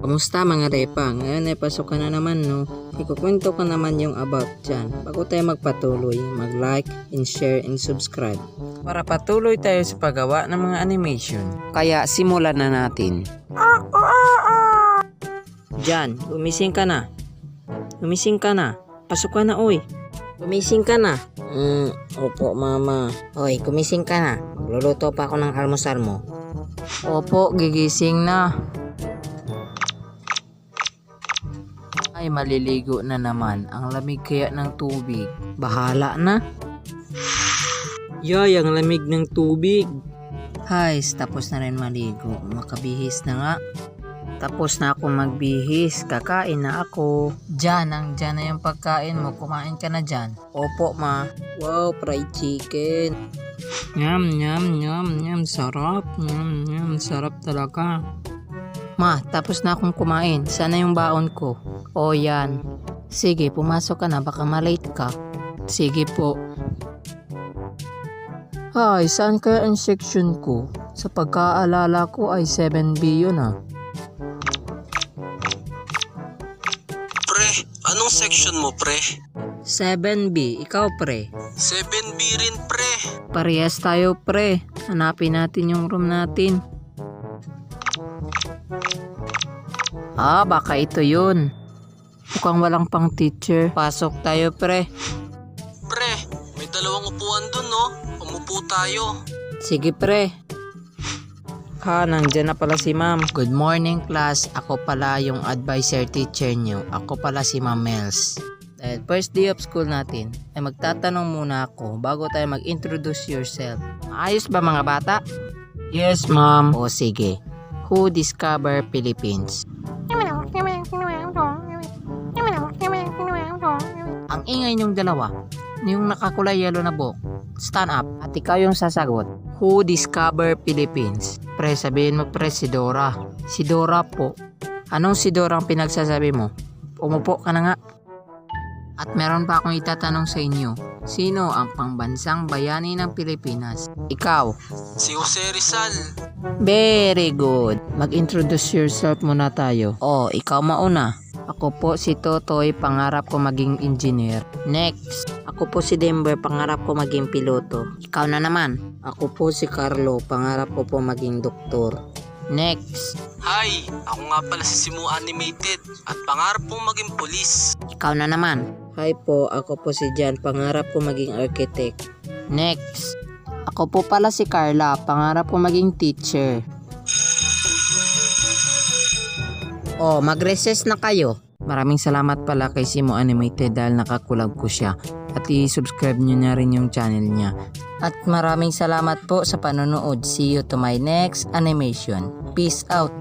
Kamusta mga repa? Ngayon ay pasok ka na naman no? Ikukwento ko naman yung about dyan. Bago tayo magpatuloy, mag-like, and share, and subscribe. Para patuloy tayo sa paggawa ng mga animation. Kaya simulan na natin. Jan, gumising ka na. Gumising ka na. Pasok ka na oy. Gumising ka na. Opo mama. Oy, gumising ka na. Magluluto pa ako ng almusal mo. Opo, gigising na. Ay, maliligo na naman. Ang lamig kaya ng tubig. Bahala na. Yay, ang lamig ng tubig. Hay, tapos na rin maligo. Makabihis na nga. Tapos na ako magbihis. Kakain na ako. Diyan na yung pagkain mo. Kumain ka na dyan. Opo, ma. Wow, fried chicken. Nyam, nyam, nyam, nyam. Sarap. Nyam, nyam. Sarap talaga. Ma, tapos na akong kumain. Sana yung baon ko. O yan. Sige, pumasok ka na. Baka malate ka. Sige po. Ay, saan kaya ang section ko? Sa pagkaalala ko ay 7B yun ah. Pre, anong section mo pre? 7B, ikaw pre. 7B rin pre. Parehas tayo pre. Hanapin natin yung room natin. Ah, baka ito yun. Mukhang walang pang teacher. Pasok tayo pre. Pre, may dalawang upuan dun no? Umupo tayo. Sige pre. Nandyan na pala si ma'am. Good morning class. Ako pala yung advisor teacher nyo. Ako pala si Ma'am Mels. Dahil first day of school natin, ay magtatanong muna ako bago tayo mag-introduce yourself. Ayos ba mga bata? Yes ma'am. O sige. Who discovered Philippines? Ang ingay niyong dalawa, yung nakakulay yellow na buhok, stand up at ikaw yung sasagot. Who discovered Philippines? Pre, sabihin mo pre, si Dora. Si Dora po. Anong si Dora ang pinagsasabi mo? Umupo ka na nga. At meron pa akong itatanong sa inyo. Sino ang pangbansang bayani ng Pilipinas? Ikaw. Si Jose Rizal. Very good. Mag-introduce yourself muna tayo. Oh, ikaw mauna. Ako po si Totoy, pangarap ko maging engineer. Next. Ako po si Denver, pangarap ko maging piloto. Ikaw na naman. Ako po si Carlo, pangarap ko po maging doktor. Next. Hi, ako nga pala si Simu Animated at pangarap kong maging pulis. Ikaw na naman. Hi po, ako po si Jan, pangarap ko maging architect. Next. Ako po pala si Carla, pangarap ko maging teacher. Oh, mag-recess na kayo. Maraming salamat pala kay Simo Animated dahil nakakulab ko siya. At i-subscribe nyo na rin yung channel niya. At maraming salamat po sa panonood. See you to my next animation. Peace out.